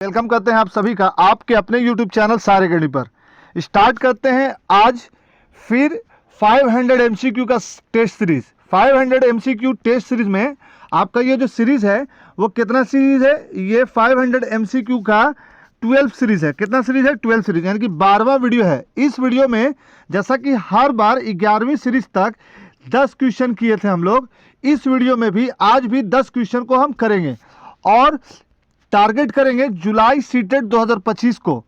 Welcome करते हैं आप सभी का आपके अपने YouTube चैनल सारे गणित पर। स्टार्ट करते हैं आज फिर 500 MCQ का test series. 500 MCQ test series में आपका ये जो सीरीज है वो कितना सीरीज है? ये 500 MCQ का 12 सीरीज है। कितना सीरीज है? 12 सीरीज, यानी कि 12वां वीडियो है। इस वीडियो में जैसा कि हर बार 11वीं सीरीज तक 10 क्वेश्चन किए थे हम लोग, इस वीडियो में भी आज भी 10 क्वेश्चन को हम करेंगे और टारगेट करेंगे जुलाई सीटेट 2025 को।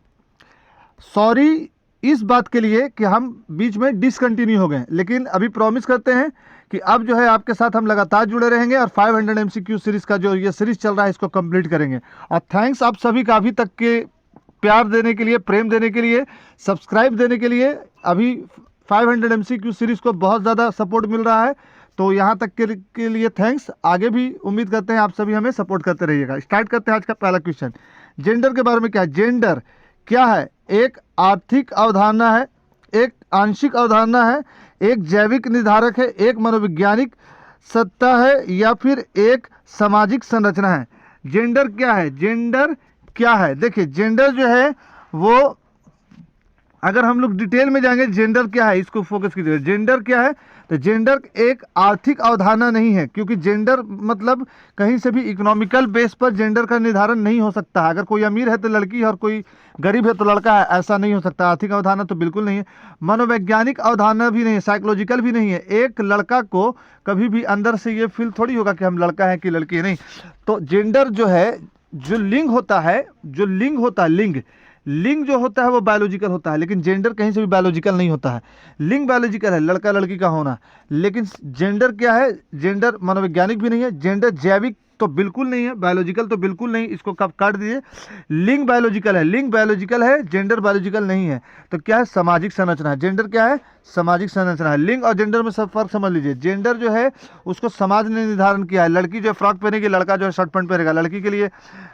सॉरी इस बात के लिए कि हम बीच में डिसकंटिन्यू हो गए, लेकिन अभी प्रॉमिस करते हैं कि अब जो है आपके साथ हम लगातार जुड़े रहेंगे और 500 MCQ सीरीज का जो ये सीरीज चल रहा है इसको कंप्लीट करेंगे। और थैंक्स आप सभी का अभी तक के प्यार देने के लिए, प्रेम देने के लिए, सब्सक्राइब देने के लिए। अभी 500 MCQ सीरीज को बहुत ज़्यादा सपोर्ट मिल रहा है, तो यहाँ तक के लिए थैंक्स। आगे भी उम्मीद करते हैं आप सभी हमें सपोर्ट करते रहिएगा। स्टार्ट करते हैं आज का पहला क्वेश्चन। जेंडर के बारे में क्या है? जेंडर क्या है? एक आर्थिक अवधारणा है, एक आंशिक अवधारणा है, एक जैविक निर्धारक है, एक मनोवैज्ञानिक सत्ता है या फिर एक सामाजिक संरचना है। जेंडर क्या है? जेंडर क्या है? देखिए जेंडर जो है वो, अगर हम लोग डिटेल में जाएंगे जेंडर क्या है इसको फोकस कीजिएगा। जेंडर क्या है? तो जेंडर एक आर्थिक अवधारणा नहीं है, क्योंकि जेंडर मतलब कहीं से भी इकोनॉमिकल बेस पर जेंडर का निर्धारण नहीं हो सकता है। अगर कोई अमीर है तो लड़की है और कोई गरीब है तो लड़का है, ऐसा नहीं हो सकता। आर्थिक अवधारणा तो बिल्कुल नहीं है। मनोवैज्ञानिक अवधारणा भी नहीं है, साइकोलॉजिकल भी नहीं है। एक लड़का को कभी भी अंदर से ये फील थोड़ी होगा कि हम लड़का है कि लड़की है, नहीं। तो जेंडर जो है, जो लिंग होता है, जो लिंग होता है, लिंग जो होता है वो बायोलॉजिकल होता है, लेकिन जेंडर कहीं से भी बायोलॉजिकल नहीं होता है। लिंग बायोलॉजिकल है, लड़का लड़की का होना, लेकिन जेंडर क्या है? जेंडर मनोवैज्ञानिक भी नहीं है। जेंडर जैविक तो बिल्कुल नहीं है, बायोलॉजिकल तो बिल्कुल नहीं, इसको कब काट दीजिए। लिंग बायोलॉजिकल है, लिंग बायोलॉजिकल है, जेंडर बायोलॉजिकल नहीं है। तो क्या है? सामाजिक संरचना है। जेंडर क्या है? सामाजिक संरचना है। लिंग और जेंडर में सब फर्क समझ लीजिए। जेंडर जो है उसको समाज ने निर्धारण किया है। लड़की जो फ्रॉक पहनेगी, लड़का जो है शर्ट पैंट पहनेगा। लड़की के लिए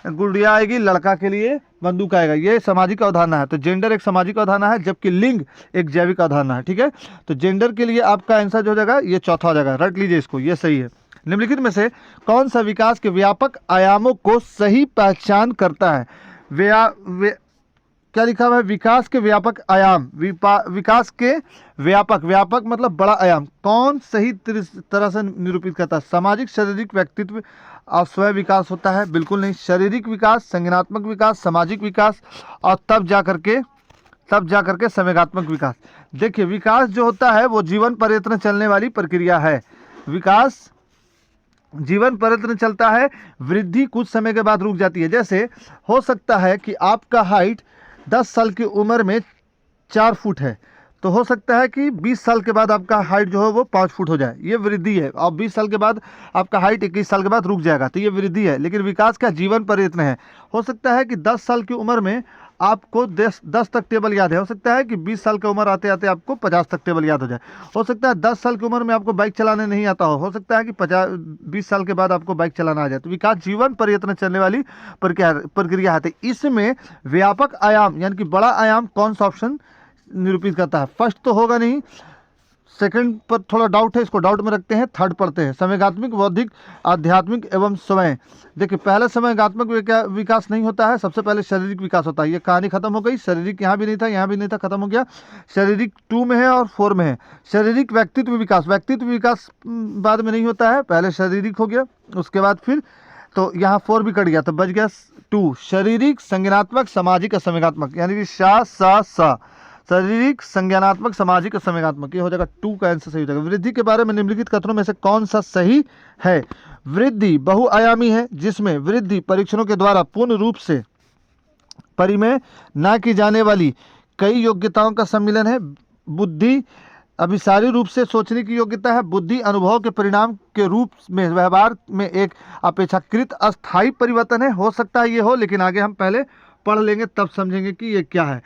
गुड़िया आएगी, लड़का के लिए बंदूक आएगा। ये सामाजिक अवधारणा है। तो जेंडर एक सामाजिक अवधारणा है, जबकि लिंग एक जैविक अवधारणा है। ठीक है, तो जेंडर के लिए आपका आंसर जो हो जाएगा ये चौथा हो जाएगा। रट लीजिए इसको, ये सही है। निम्नलिखित में से कौन सा विकास के व्यापक आयामों को सही पहचान करता है? क्या लिखा हुआ है? विकास के व्यापक आयाम। विकास के व्यापक मतलब बड़ा आयाम। कौन सही तरह से निरूपित करता है? सामाजिक, शारीरिक, व्यक्तित्व और स्वयं विकास होता है? बिल्कुल नहीं। शारीरिक विकास, संज्ञानात्मक विकास, सामाजिक विकास और तब जा करके संवेगात्मक विकास। देखिए विकास जो होता है वो जीवन पर्यंत चलने वाली प्रक्रिया है। विकास जीवन पर्यंत चलता है। वृद्धि कुछ समय के बाद रुक जाती है। जैसे हो सकता है कि आपका हाइट 10 साल की उम्र में 4 फुट है, तो हो सकता है कि 20 साल के बाद आपका हाइट जो है वो 5 फुट हो जाए, ये वृद्धि है। और 20 साल के बाद आपका हाइट 21 साल के बाद रुक जाएगा, तो ये वृद्धि है। लेकिन विकास का जीवन पर्यंत है। हो सकता है कि 10 साल की उम्र में आपको 10 तक टेबल याद है, हो सकता है कि 20 साल की उम्र आते आते आपको 50 तक टेबल याद हो जाए। हो सकता है 10 साल की उम्र में आपको बाइक चलाने नहीं आता हो सकता है कि 20 साल के बाद आपको बाइक चलाना आ जाए। तो विकास जीवन पर्यंत चलने वाली प्रक्रिया है। तो इसमें व्यापक आयाम यानी कि बड़ा आयाम कौन सा ऑप्शन निरूपित करता है? फर्स्ट तो होगा नहीं, सेकंड पर थोड़ा डाउट है, इसको डाउट में रखते हैं। थर्ड पढ़ते हैं। संवेगात्मक, बौद्धिक, आध्यात्मिक एवं स्वयं। देखिए पहले संवेगात्मक विकास नहीं होता है, सबसे पहले शारीरिक विकास होता है। ये कहानी खत्म हो गई। शारीरिक यहाँ भी नहीं था, यहाँ भी नहीं था, खत्म हो गया। शारीरिक 2 में है और 4 में है। शारीरिक व्यक्तित्व विकास बाद में नहीं होता है, पहले शारीरिक हो गया, उसके बाद फिर तो यहाँ 4 भी कट गया, तो बच गया 2। शारीरिक, संज्ञानात्मक, सामाजिक और संवेगात्मक, यानी कि सा शारीरिक, संज्ञानात्मक, सामाजिक और संवेगात्मक, ये हो जाएगा 2 का आंसर सही हो जाएगा। वृद्धि के बारे में निम्नलिखित कथनों में से कौन सा सही है? वृद्धि बहुआयामी है, जिसमें वृद्धि परीक्षणों के द्वारा पूर्ण रूप से परिमेय न की जाने वाली कई योग्यताओं का सम्मिलन है। बुद्धि अभिसारी रूप से सोचने की योग्यता है। बुद्धि अनुभव के परिणाम के रूप में व्यवहार में एक अपेक्षाकृत अस्थायी परिवर्तन है। हो सकता है ये हो, लेकिन आगे हम पहले पढ़ लेंगे तब समझेंगे कि ये क्या है।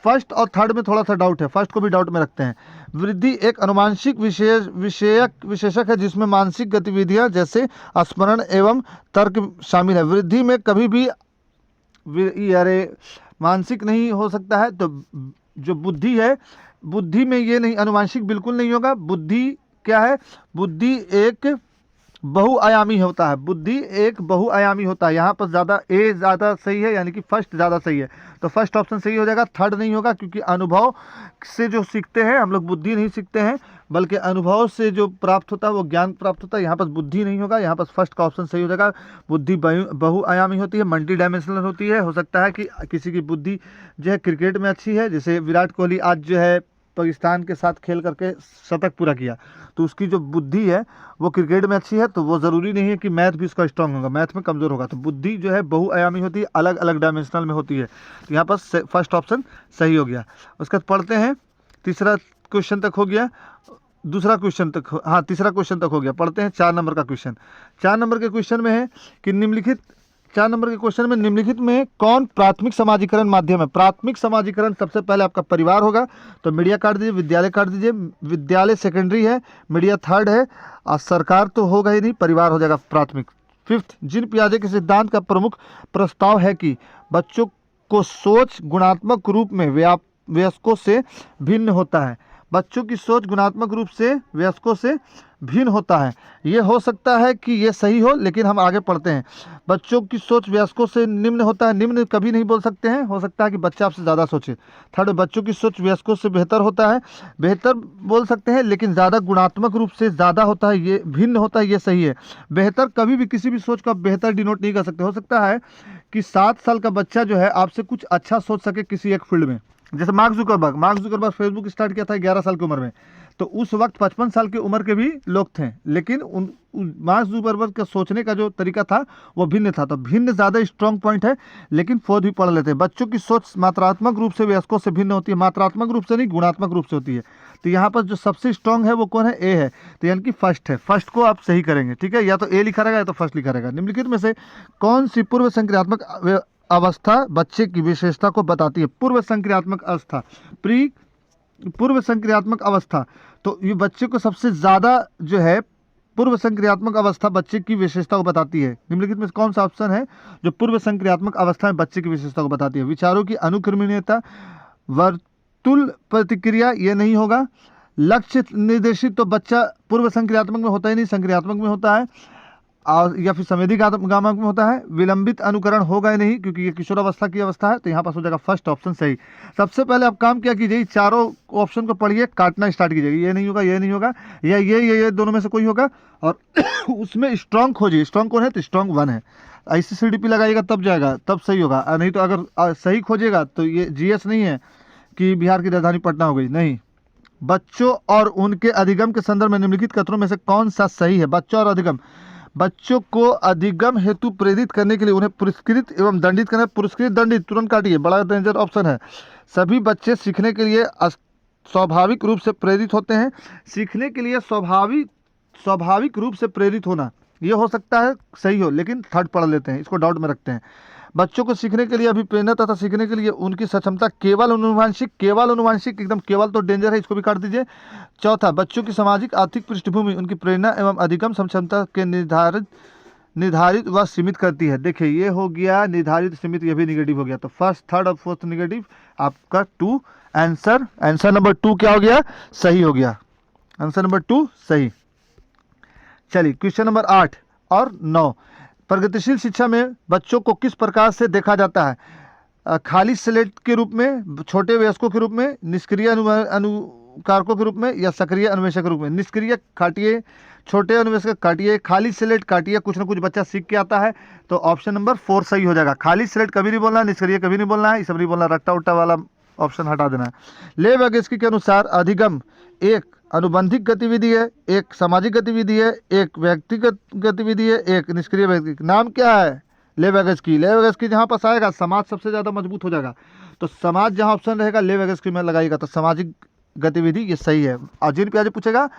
फर्स्ट और थर्ड में थोड़ा सा डाउट है, फर्स्ट को भी डाउट में रखते हैं। वृद्धि एक अनुमानसिक विशेषक है, जिसमें मानसिक गतिविधियां जैसे स्मरण एवं तर्क शामिल है। वृद्धि में कभी भी मानसिक नहीं हो सकता है, तो जो बुद्धि है, बुद्धि में ये नहीं, अनुवांशिक बिल्कुल नहीं होगा। बुद्धि क्या है? बुद्धि एक बहुआयामी होता है, बुद्धि एक बहुआयामी होता है। यहाँ पर ज़्यादा ए ज़्यादा सही है, यानी कि फर्स्ट ज़्यादा सही है, तो फर्स्ट ऑप्शन सही हो जाएगा। थर्ड नहीं होगा, क्योंकि अनुभव से जो सीखते हैं हम लोग, बुद्धि नहीं सीखते हैं, बल्कि अनुभव से जो प्राप्त होता है वो ज्ञान प्राप्त होता है। यहाँ पर बुद्धि नहीं होगा, यहाँ पर फर्स्ट का ऑप्शन सही हो जाएगा। बुद्धि बहुआयामी होती है, मल्टी डायमेंशनल होती है। हो सकता है कि किसी की बुद्धि जो है क्रिकेट में अच्छी है, जैसे विराट कोहली आज जो है पाकिस्तान के साथ खेल करके शतक पूरा किया, तो उसकी जो बुद्धि है वो क्रिकेट में अच्छी है, तो वो ज़रूरी नहीं है कि मैथ भी उसका स्ट्रांग होगा, मैथ में कमज़ोर होगा। तो बुद्धि जो है बहुआयामी होती है, अलग अलग डायमेंशनल में होती है। तो यहाँ पर फर्स्ट ऑप्शन सही हो गया। उसके बाद पढ़ते हैं, तीसरा क्वेश्चन तक हो गया, दूसरा क्वेश्चन तक हाँ तीसरा क्वेश्चन तक हो गया। पढ़ते हैं 4 नंबर का क्वेश्चन। 4 नंबर के क्वेश्चन में है कि निम्नलिखित 4 नंबर के क्वेश्चन में निम्नलिखित में कौन प्राथमिक समाजीकरण माध्यम है। प्राथमिक समाजीकरण सबसे पहले आपका परिवार होगा, तो मीडिया काट दीजिए, विद्यालय काट दीजिए, विद्यालय सेकेंडरी है, मीडिया थर्ड है, और सरकार तो होगा ही नहीं, परिवार हो जाएगा प्राथमिक। फिफ्थ, जीन पियाजे के सिद्धांत का प्रमुख प्रस्ताव है कि बच्चों को सोच गुणात्मक रूप में वयस्कों से भिन्न होता है। बच्चों की सोच गुणात्मक रूप से वयस्कों से भिन्न होता है। ये हो सकता है कि ये सही हो, लेकिन हम आगे पढ़ते हैं। बच्चों की सोच वयस्कों से निम्न होता है, निम्न कभी नहीं बोल सकते हैं, हो सकता है कि बच्चा आपसे ज़्यादा सोचे। थर्ड, बच्चों की सोच वयस्कों से बेहतर होता है, बेहतर बोल सकते हैं, लेकिन ज़्यादा गुणात्मक रूप से ज़्यादा होता है, ये भिन्न होता है, ये सही है। बेहतर कभी भी किसी भी सोच को आप बेहतर डिनोट नहीं कर सकते। हो सकता है कि 7 साल का बच्चा जो है आपसे कुछ अच्छा सोच सके किसी एक फील्ड में, जैसे मार्क जुकरबर्ग फेसबुक स्टार्ट किया था 11 साल की उम्र में, तो उस वक्त 55 साल की उम्र के भी लोग थे, लेकिन मार्क जुकरबर्ग का सोचने का जो तरीका था वो भिन्न था। तो भिन्न ज़्यादा स्ट्रॉन्ग पॉइंट है, लेकिन फोर्थ भी पढ़ लेते हैं। बच्चों की सोच मात्रात्मक रूप से वयस्कों से भिन्न होती है, मात्रात्मक रूप से नहीं, गुणात्मक रूप से होती है। तो यहाँ पर जो सबसे स्ट्रॉन्ग है वो कौन है, ए है, तो यानी कि फर्स्ट है। फर्स्ट को आप सही करेंगे, ठीक है, या तो ए लिखा रहेगा या तो फर्स्ट लिखा रहेगा। निम्नलिखित में से कौन सी पूर्व संक्रियात्मक अवस्था बच्चे की विशेषता को बताती है। पूर्व संक्रियात्मक अवस्था, पूर्व संक्रियात्मक अवस्था, तो ये बच्चे को सबसे ज़्यादा जो है पूर्व संक्रियात्मक अवस्था बच्चे की विशेषता को बताती है। निम्नलिखित में कौन सा ऑप्शन है जो पूर्व संक्रियात्मक अवस्था में बच्चे की विशेषता को बताती है। विचारों की अनुक्रमणीयता, वर्तुल प्रतिक्रिया, ये नहीं होगा। लक्ष्य निर्देशित, तो बच्चा पूर्व संक्रियात्मक में होता ही नहीं, संक्रियात्मक में होता है, और या फिर संवेदीगामक में होता है। विलंबित अनुकरण होगा ही नहीं, क्योंकि ये किशोरावस्था की अवस्था है, तो यहाँ पास हो जाएगा फर्स्ट ऑप्शन सही। सबसे पहले आप काम क्या कीजिए, चारों ऑप्शन को पढ़िए, काटना स्टार्ट कीजिएगा, ये नहीं होगा, ये नहीं होगा, या ये दोनों में से कोई होगा, और उसमें स्ट्रॉन्ग खोजिए। स्ट्रॉन्ग कौन है, तो स्ट्रॉन्ग 1 है। ICCDP लगाइएगा तब जाएगा, तब सही होगा, नहीं तो अगर सही खोजिएगा तो ये GS नहीं है कि बिहार की राजधानी पटना हो गई, नहीं। बच्चों और उनके अधिगम के संदर्भ में निम्नलिखित कथनों में से कौन सा सही है। बच्चों और अधिगम, बच्चों को अधिगम हेतु प्रेरित करने के लिए उन्हें पुरस्कृत एवं दंडित करना। पुरस्कृत दंडित तुरंत काटिए, बड़ा डेंजर ऑप्शन है। सभी बच्चे सीखने के लिए स्वाभाविक रूप से प्रेरित होते हैं। सीखने के लिए स्वाभाविक रूप से प्रेरित होना, ये हो सकता है सही हो, लेकिन थर्ड पढ़ लेते हैं, इसको डाउट में रखते हैं। बच्चों को सीखने के लिए अभिप्रेरणा तथा सीखने के लिए उनकी सक्षमता केवल अनुवांशिक, एकदम केवल तो डेंजर है, इसको भी काट दीजिए। चौथा, बच्चों की सामाजिक आर्थिक पृष्ठभूमि उनकी प्रेरणा एवं अधिगम क्षमता के निर्धारित व सीमित करती है। देखिए ये हो गया निर्धारित सीमित, ये भी निगेटिव हो गया, तो फर्स्ट, थर्ड और फोर्थ निगेटिव, आपका 2 आंसर नंबर 2 क्या हो गया, सही हो गया। आंसर नंबर 2 सही। चलिए क्वेश्चन नंबर 8 और 9, प्रगतिशील शिक्षा में बच्चों को किस प्रकार से देखा जाता है। खाली स्लेट के रूप में, छोटे वयस्कों के रूप में, निष्क्रिय अनुकारकों के रूप में, या सक्रिय अन्वेषक के रूप में। निष्क्रिय काटिए, छोटे अन्वेषक काटिए, खाली स्लेट काटिए, कुछ ना कुछ बच्चा सीख के आता है, तो ऑप्शन नंबर 4 सही हो जाएगा। खाली स्लेट कभी नहीं बोलना, निष्क्रिय कभी नहीं बोलना है, ये सब नहीं बोलना, रट्टा उट्टा वाला ऑप्शन हटा देना है। लेव वैगोत्स्की के अनुसार अधिगम एक अनुबंधिक गतिविधि है, एक सामाजिक गतिविधि है, एक व्यक्तिगत गतिविधि है, एक निष्क्रिय व्यक्ति। नाम क्या है, लेव वैगोत्स्की जहाँ पास आएगा समाज सबसे ज़्यादा मजबूत हो जाएगा, तो समाज जहाँ ऑप्शन रहेगा लेव वैगोत्स्की में लगाइएगा, तो सामाजिक गतिविधि ये सही है। और जीन पियाजे पूछेगा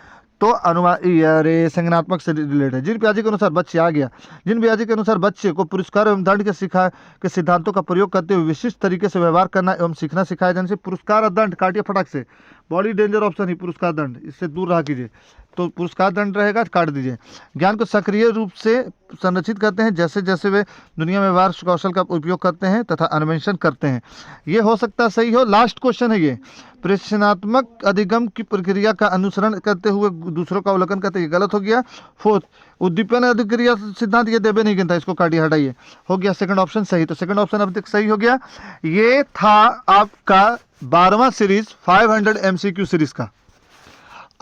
तो संज्ञानात्मक से रिलेटेड है। जीन पियाजे के अनुसार बच्चे आ गया, जीन पियाजे के अनुसार बच्चे को पुरस्कार एवं दंड के सिद्धांतों का प्रयोग करते हुए विशिष्ट तरीके से व्यवहार करना एवं सीखना सिखाया जाने से। पुरस्कार और दंड काटिए फटाक से, बॉडी डेंजर ऑप्शन ही, पुरस्कार दंड, इससे दूर रहा कीजिए। तो पुरस्कार दंड रहेगा, काट दीजिए। ज्ञान को सक्रिय रूप से संरक्षित करते हैं जैसे जैसे वे दुनिया में व्यवहार कौशल का उपयोग करते हैं तथा अन्वेषण करते हैं। ये हो सकता है सही हो। लास्ट क्वेश्चन है ये, प्रश्नात्मक अधिगम की प्रक्रिया का अनुसरण करते हुए दूसरों का अवलोकन करते, ये गलत हो गया। फोर्थ, उद्दीपन अधिक्रिया सिद्धांत, ये देवे नहीं गिनता, इसको काटिए, हटाइए। हो गया सेकंड ऑप्शन सही, तो सेकंड ऑप्शन अब तक सही हो गया। ये था आपका 12वां सीरीज 500 MCQ सीरीज का।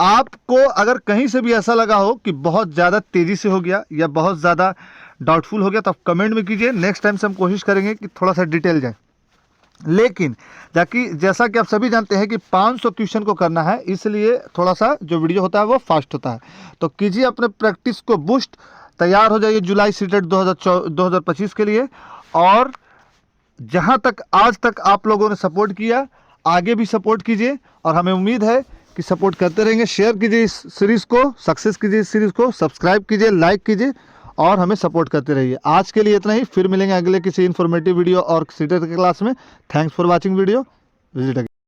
आपको अगर कहीं से भी ऐसा लगा हो कि बहुत ज़्यादा तेज़ी से हो गया या बहुत ज़्यादा डाउटफुल हो गया तो आप कमेंट में कीजिए। नेक्स्ट टाइम से हम कोशिश करेंगे कि थोड़ा सा डिटेल जाए। लेकिन जैसा कि आप सभी जानते हैं कि 500 क्वेश्चन को करना है, इसलिए थोड़ा सा जो वीडियो होता है वो फास्ट होता है। तो कीजिए अपने प्रैक्टिस को बूस्ट, तैयार हो जाइए जुलाई सीटेट 2025 के लिए। और जहां तक आज तक आप लोगों ने सपोर्ट किया, आगे भी सपोर्ट कीजिए और हमें उम्मीद है कि सपोर्ट करते रहेंगे। शेयर कीजिए इस सीरीज़ को, सक्सेस कीजिए इस सीरीज़ को, सब्सक्राइब कीजिए, लाइक कीजिए और हमें सपोर्ट करते रहिए। आज के लिए इतना ही, फिर मिलेंगे अगले किसी इन्फॉर्मेटिव वीडियो और सीटेट की क्लास में। Thanks for watching video. Visit